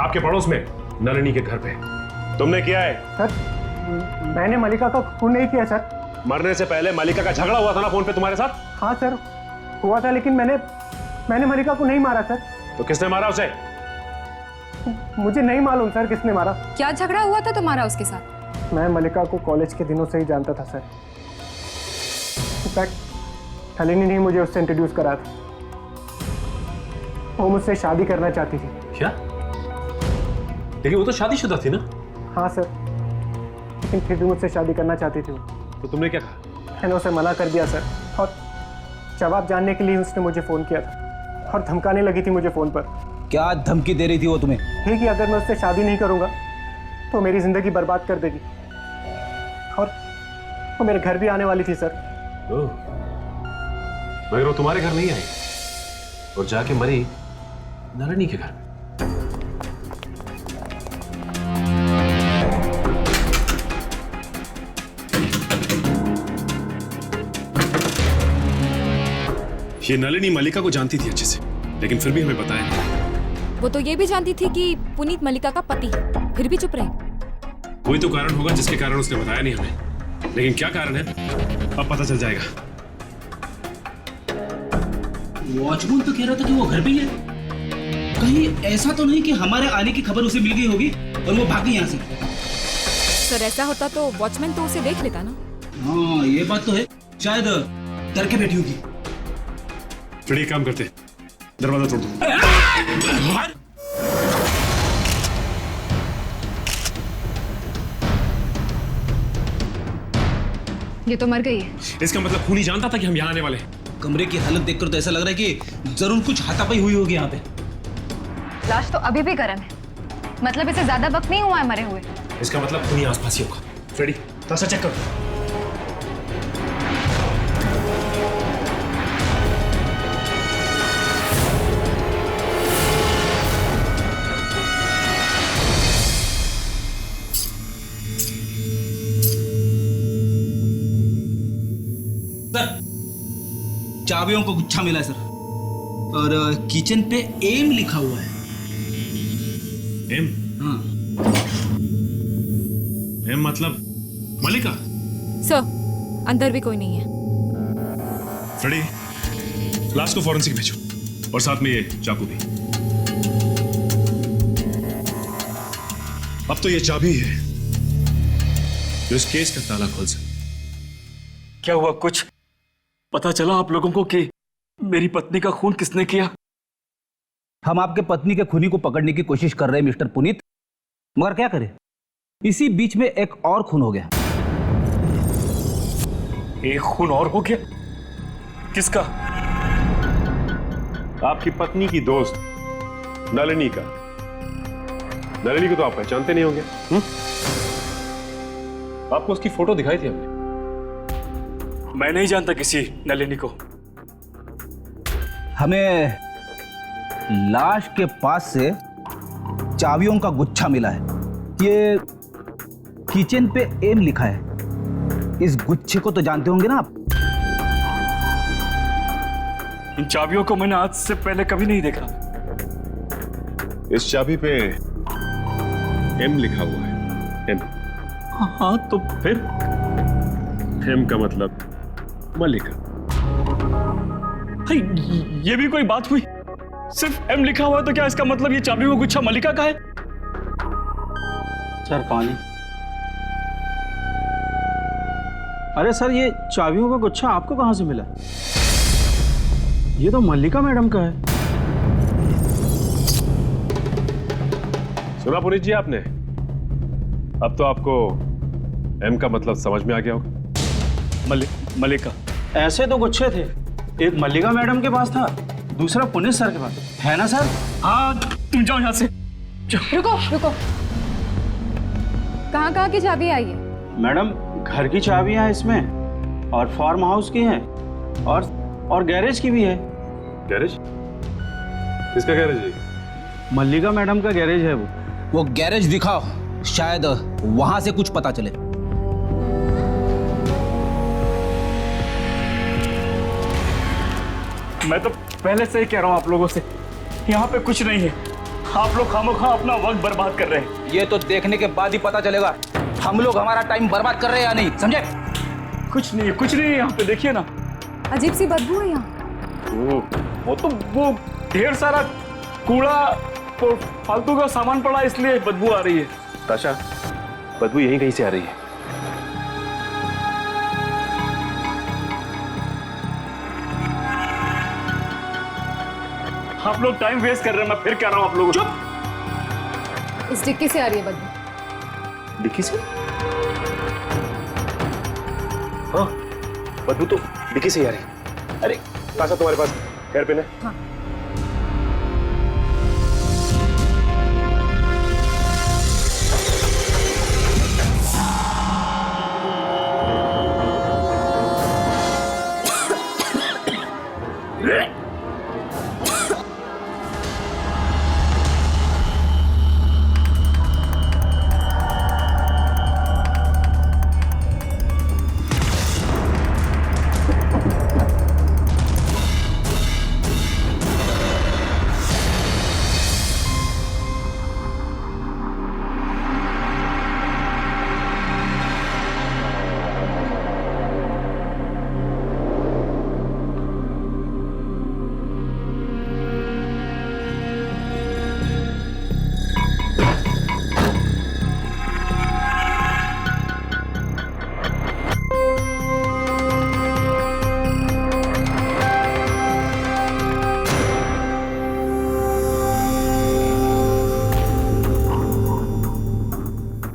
आपके पड़ोस में, नलिनी के घर पे। तुमने किया है? सर, मैंने मल्लिका का खून नहीं किया सर। मरने से पहले मल्लिका का झगड़ा हुआ था ना फोन पे तुम्हारे साथ? हाँ सर, हुआ था, लेकिन मैंने मल्लिका को नहीं मारा सर। तो किसने मारा उसे? मुझे नहीं मालूम सर किसने मारा। क्या झगड़ा हुआ था तुम्हारा उसके साथ? मैं मल्लिका को कॉलेज के दिनों से ही जानता था सर। इनफैक्ट नलिनी ने मुझे उससे इंट्रोड्यूस करा था। वो मुझसे शादी करना चाहती थी। क्या? लेकिन वो तो शादीशुदा थी ना? हाँ सर, लेकिन फिर भी मुझसे शादी करना चाहती थी। तो तुमने क्या कहा? मैंने उसे मना कर दिया सर, और जवाब जानने के लिए उसने मुझे फोन किया था और धमकाने लगी थी मुझे फोन पर। क्या धमकी दे रही थी वो तुम्हें? ठीक, कि अगर मैं उससे शादी नहीं करूंगा तो मेरी जिंदगी बर्बाद कर देगी, और वो मेरे घर भी आने वाली थी सर। मगर वो तुम्हारे घर नहीं आई और जाके मरी नलिनी के घर में। ये नलिनी मल्लिका को जानती थी अच्छे से, लेकिन फिर भी हमें बताया नहीं। वो तो ये भी जानती थी कि पुनीत मल्लिका का पति है, फिर भी चुप रही। कोई तो कारण होगा जिसके कारण उसने बताया नहीं हमें, लेकिन क्या कारण है अब पता चल जाएगा। वॉचमैन तो कह रहा था कि वो घर पे ही है। कहीं ऐसा तो नहीं कि हमारे आने की खबर उसे मिल गई होगी और वो भागी यहाँ से? सर, ऐसा होता तो वॉचमैन तो उसे देख लेता ना। हाँ, ये बात तो है, शायद डर के बैठी होगी। फिर एक काम करते, दरवाजा तोड़ दो। ये तो मर गई है। इसका मतलब खूनी जानता था कि हम यहाँ आने वाले हैं। कमरे की हालत देखकर तो ऐसा लग रहा है कि जरूर कुछ हाथापाई हुई होगी यहाँ पे। लाश तो अभी भी गर्म है, मतलब इसे ज्यादा वक्त नहीं हुआ है मरे हुए। इसका मतलब खूनी आसपास ही होगा। फ्रेडी, थोड़ा सा चेक करो। सर चाबियों का गुच्छा मिला है सर, और किचन पे एम लिखा हुआ है। एम? हाँ। एम मतलब मलिका? सर अंदर भी कोई नहीं है। फ्रेडी, लाश को फॉरेंसिक भेजो और साथ में ये चाकू भी। अब तो ये चाबी है जो इस केस का ताला खोल सकती। क्या हुआ, कुछ पता चला आप लोगों को कि मेरी पत्नी का खून किसने किया? हम आपके पत्नी के खूनी को पकड़ने की कोशिश कर रहे हैं मिस्टर पुनीत, मगर क्या करें, इसी बीच में एक और खून हो गया। एक खून और हो गया? किसका? आपकी पत्नी की दोस्त नलिनी का। नलिनी को तो आप पहचानते नहीं होंगे। आपको उसकी फोटो दिखाई थी हमने। मैं नहीं जानता किसी नलिनी को। हमें लाश के पास से चाबियों का गुच्छा मिला है। ये किचन पे एम लिखा है। इस गुच्छे को तो जानते होंगे ना आप? इन चाबियों को मैंने आज से पहले कभी नहीं देखा। इस चाबी पे एम लिखा हुआ है। एम। हाँ तो फिर? एम का मतलब मलिका। ये भी कोई बात हुई? सिर्फ एम लिखा हुआ है तो क्या इसका मतलब ये चाबी का गुच्छा मलिका का है? सर पानी। अरे सर, ये चाबियों का गुच्छा आपको कहां से मिला? ये तो मल्लिका मैडम का है। सुना पुनीत जी आपने? अब तो आपको एम का मतलब समझ में आ गया होगा। मल्लिका। ऐसे तो गुच्छे थे, एक मल्लिका मैडम के पास था, दूसरा पुनीत सर के पास है ना सर? हाँ, तुम जाओ यहाँ से। रुको रुको, कहाँ कहाँ की चाबी आई है? मैडम घर की चाबियां हैं इसमें, और फार्म हाउस की हैं, और गैरेज की भी है। गैरेज? किसका गैरेज है? मल्लिका मैडम का गैरेज है वो गैरेज दिखाओ, शायद वहां से कुछ पता चले। मैं तो पहले से ही कह रहा हूं आप लोगों से, यहाँ पे कुछ नहीं है। आप लोग खामोखा अपना वक्त बर्बाद कर रहे हैं। ये तो देखने के बाद ही पता चलेगा हम लोग हमारा टाइम बर्बाद कर रहे हैं या नहीं, समझे? कुछ नहीं है यहाँ पे, देखिए ना। अजीब सी बदबू है यहाँ। वो ढेर सारा कूड़ा और फालतू का सामान पड़ा, इसलिए बदबू आ रही है। ताशा, बदबू यहीं कहीं से आ रही है। आप लोग टाइम वेस्ट कर रहे हैं, मैं फिर कह रहा हूं आप लोगों। चुप! इस डिक्की से आ रही है बदबू। डिक्की से? हाँ, बदबू तो डिक्की से ही आ रही है। अरे ताशा, तुम्हारे पास हेयर पिन है? हाँ।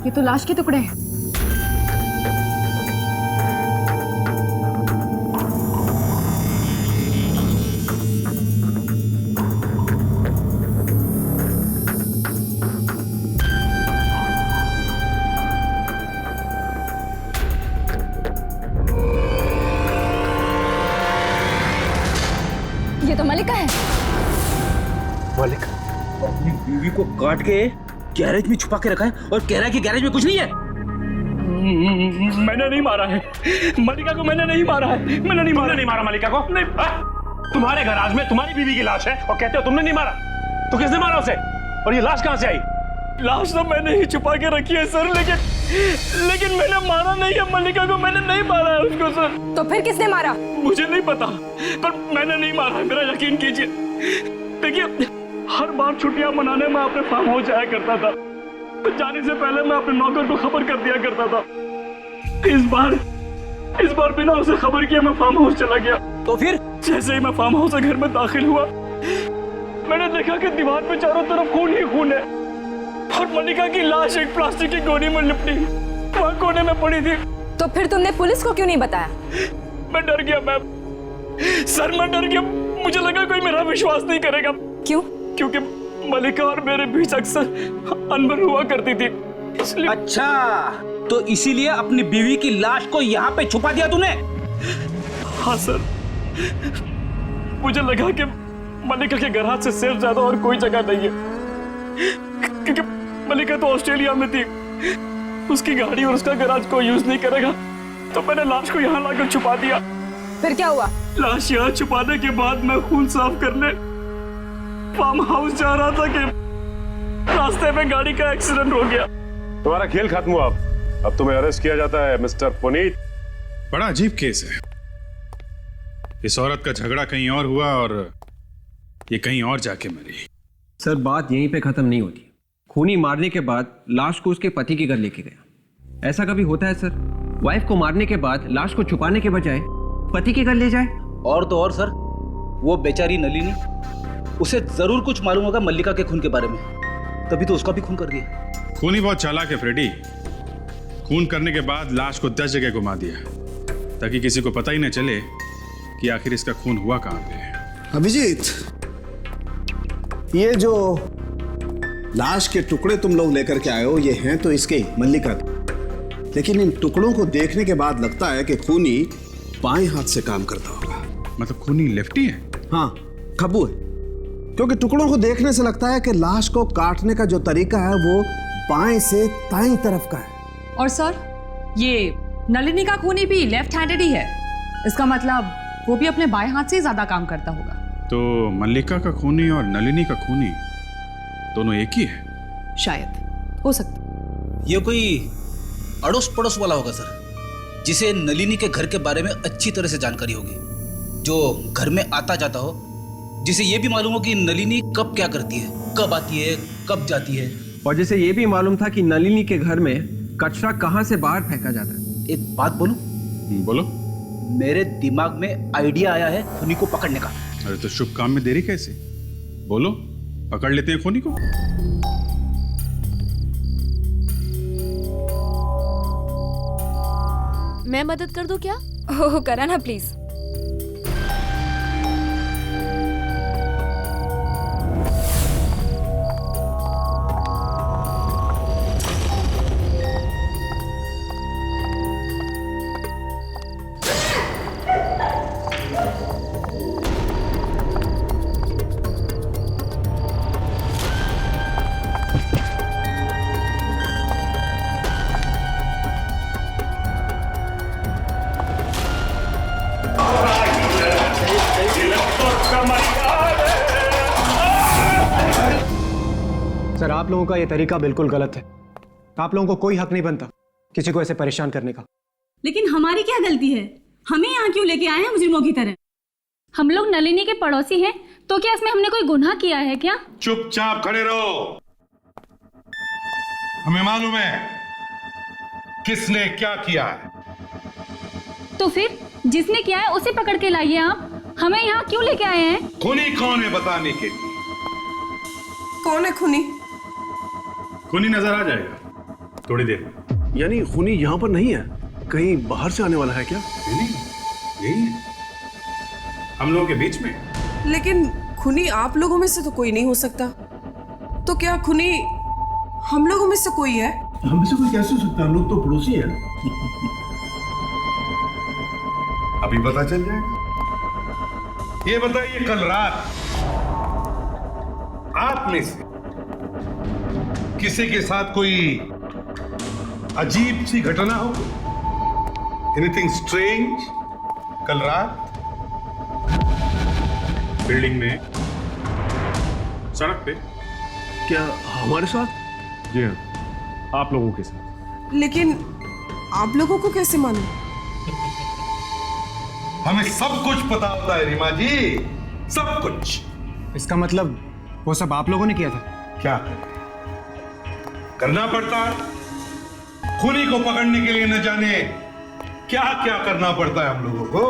ये तो लाश के टुकड़े हैं। ये तो मलिका है। मलिका अपनी बीवी को काट के गैरेज में छुपा के रखा है और कह रहा है कि गैरेज में कुछ नहीं है। मैंने नहीं मारा है मल्लिका को, मैंने नहीं मारा है, मैंने नहीं मारा मल्लिका को। नहीं, तुम्हारे गैराज में तुम्हारी बीवी की लाश है और कहते हो तुमने नहीं मारा। तो किसने मारा उसे? और ये लाश कहां से आई? लाश तो मैंने ही छुपा के रखी है सर, लेकिन मैंने मारा नहीं है मल्लिका को, मैंने नहीं मारा है उसको सर। तो फिर किसने मारा? मुझे नहीं पता, पर मैंने नहीं मारा है, मेरा यकीन कीजिए। देखिए, हर बार छुट्टियां मनाने में अपने फार्म हाउस जाया करता था, तो जाने से पहले मैं अपने नौकर को खबर कर दिया करता था। इस बार बिना उसे खबर किए मैं फार्म हाउस चला गया। तो फिर जैसे ही मैं फार्म हाउस से घर में दाखिल हुआ, मैंने देखा कि दीवार पे चारों तरफ खून ही खून है और मल्लिका की लाश एक प्लास्टिक की गोनी में लिपटी वहां कोने में पड़ी थी। तो फिर तुमने पुलिस को क्यों नहीं बताया? मैं डर गया मैम, सर मैं डर गया। मुझे लगा कोई मेरा विश्वास नहीं करेगा। क्यों? क्योंकि मल्लिका और मेरे बीच अक्सर अनबन हुआ करती थी, इसलिए। अच्छा, तो इसीलिए अपनी बीवी की लाश को यहाँ पे छुपा दिया तूने? हाँ सर, मुझे लगा कि मल्लिका के गैराज से सिर्फ ज्यादा और कोई जगह नहीं है, क्योंकि मल्लिका तो ऑस्ट्रेलिया में थी, उसकी गाड़ी और उसका गैराज कोई यूज नहीं करेगा, तो मैंने लाश को यहाँ लाकर छुपा दिया। फिर क्या हुआ? लाश यहाँ छुपाने के बाद मैं खून साफ करने फार्म हाउस जा रहा था कि रास्ते में गाड़ी का एक्सीडेंट हो गया। तुम्हारा खेल खत्म हुआ, अब तुम्हें अरेस्ट किया जाता है मिस्टर पुनीत। बड़ा अजीब केस है। इस औरत का झगड़ा कहीं और हुआ और ये कहीं और जाके मरी। सर बात यहीं पे खत्म नहीं होती। खूनी मारने के बाद लाश को उसके पति के घर लेके गया। ऐसा कभी होता है सर? वाइफ को मारने के बाद लाश को छुपाने के बजाय पति के घर ले जाए। और तो और सर, वो बेचारी नलिनी, उसे जरूर कुछ मालूम होगा मल्लिका के खून के बारे में, तभी तो उसका भी खून कर दिया। खूनी बहुत चालाक है फ्रेडी। खून करने के बाद लाश को 10 जगह घुमा दिया ताकि किसी को पता ही न चले कि आखिर इसका खून हुआ कहां पे। अभिजीत, ये जो लाश के टुकड़े तुम लोग लेकर के आए हो, ये हैं तो इसके मल्लिका के, लेकिन इन टुकड़ों को देखने के बाद लगता है कि खूनी बाएं हाथ से काम करता होगा। मतलब खूनी लेफ्टी है? हाँ, खब्बू है, क्योंकि टुकड़ों को देखने से लगता है कि लाश को काटने का जो तरीका है वो बाएं से दाईं तरफ का है। और सर, ये नलिनी का खूनी भी लेफ्ट हैंडेड ही है, इसका मतलब वो भी अपने बाएं हाथ से ज्यादा काम करता होगा। तो मल्लिका का खूनी और नलिनी का खूनी दोनों एक ही है? शायद, हो सकता। ये कोई अड़ोस पड़ोस वाला होगा सर, जिसे नलिनी के घर के बारे में अच्छी तरह से जानकारी होगी, जो घर में आता जाता हो, जिसे ये भी मालूम हो कि नलिनी कब क्या करती है, कब आती है, कब जाती है, और जिसे ये भी मालूम था कि नलिनी के घर में कचरा कहां से बाहर फेंका जाता है। एक बात बोलूं? बोलो। मेरे दिमाग में आइडिया आया है खूनी को पकड़ने का। अरे तो शुभ काम में देरी कैसे? बोलो, पकड़ लेते हैं खूनी को। मैं मदद कर दूं क्या? ओह, करा ना प्लीज। सर, आप लोगों का ये तरीका बिल्कुल गलत है। आप लोगों को कोई हक नहीं बनता किसी को ऐसे परेशान करने का। लेकिन हमारी क्या गलती है? हमें यहाँ क्यों लेके आए हैं मुजरिमों की तरह? हम लोग नलिनी के पड़ोसी हैं, तो क्या इसमें हमने कोई गुनाह किया है क्या? चुपचाप खड़े रहो। हमें मालूम है किसने क्या किया है। तो फिर जिसने किया है उसे पकड़ के लाइए। आप हमें यहाँ क्यों लेके आए हैं? खूनी कौन है बताने के लिए। कौन है खूनी? खूनी नजर आ जाएगा थोड़ी देर में। यानी खूनी यहाँ पर नहीं है, कहीं बाहर से आने वाला है क्या? नहीं, यही है हम लोगों के बीच में। लेकिन खूनी आप लोगों में से तो कोई नहीं हो सकता। तो क्या खूनी हम लोगों में से कोई है? हम में से कोई कैसे हो सकता है? हम लोग तो पड़ोसी हैं। अभी पता चल जाएगा। ये बताइए, कल रात आप में से किसी के साथ कोई अजीब सी घटना हो? Anything strange? कल रात बिल्डिंग में, सड़क पे। क्या हमारे साथ? जी हाँ, आप लोगों के साथ। लेकिन आप लोगों को कैसे मालूम? हमें सब कुछ पता होता है रीमा जी, सब कुछ। इसका मतलब वो सब आप लोगों ने किया था? क्या करना पड़ता है? खूनी को पकड़ने के लिए न जाने क्या क्या करना पड़ता है हम लोगों को।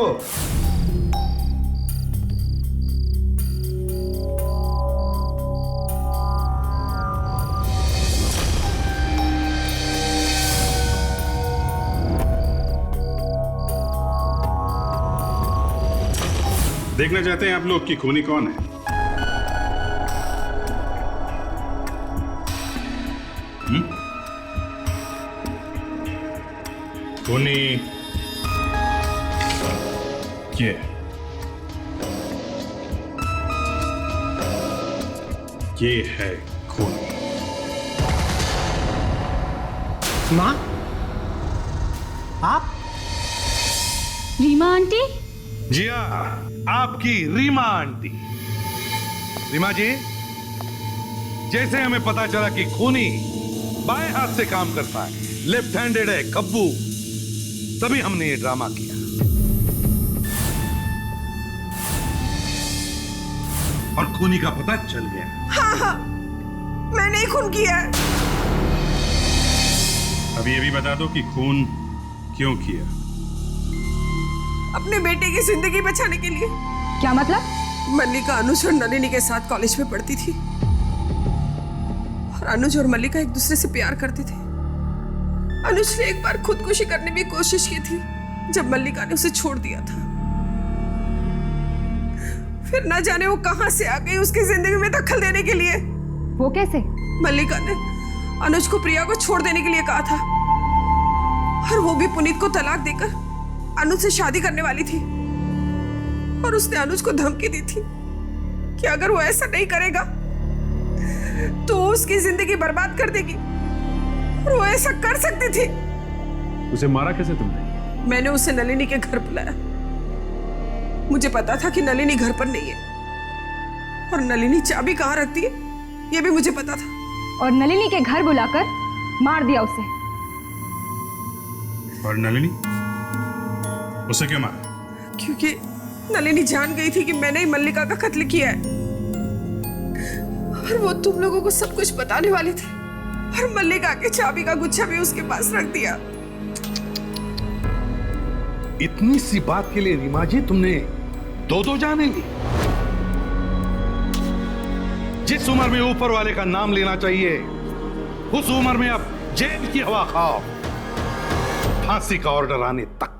देखना चाहते हैं आप लोग कि खूनी कौन है? खूनी ये है खूनी। माँ, आप? रीमा आंटी? जी हाँ, आपकी रीमा आंटी। रीमा जी, जैसे हमें पता चला कि खूनी बाएं हाथ से काम करता है, लेफ्ट हैंडेड है, कब्बू, तभी हमने ये ड्रामा किया। और खूनी का पता चल गया। हाँ हाँ, मैंने ही खून किया है। अब ये भी बता दो कि खून क्यों किया? अपने बेटे की जिंदगी बचाने के लिए। क्या मतलब? मल्लिका अनुज और नलिनी के साथ कॉलेज में पढ़ती थी और अनुज और मल्लिका एक दूसरे से प्यार करते थे। अनुज ने एक बार खुदकुशी करने की कोशिश की थी जब मल्लिका ने उसे छोड़ दिया था। फिर न जाने वो कहां से आ गई उसकी जिंदगी में दखल देने के लिए। वो कैसे? मल्लिका ने अनुज को प्रिया को छोड़ देने के लिए कहा था और वो भी पुनीत को तलाक देकर अनुज से शादी करने वाली थी। और उसने अनुज को धमकी दी थी कि अगर वो ऐसा नहीं करेगा तो उसकी जिंदगी बर्बाद कर देगी। और वो ऐसा कर सकती थी। उसे मारा कैसे तुमने? मैंने उसे नलिनी के घर बुलाया। मुझे पता था कि नलिनी घर पर नहीं है और नलिनी चाबी कहाँ रखती है ये भी मुझे पता था। और नलिनी के घर बुलाकर मार दिया उसे। और नलिनी? उसे क्यों मारा? क्योंकि नलिनी जान गई थी कि मैंने ही मल्लिका का कत्ल किया है और वो तुम लोगों को सब कुछ बताने वाली थी। और मल्लिका के चाबी का गुच्छा भी उसके पास रख दिया। इतनी सी बात के लिए रीमा जी तुमने दो जाने ली? जिस उम्र में ऊपर वाले का नाम लेना चाहिए उस उम्र में अब जेल की हवा खाओ। फांसी का ऑर्डर आने तक।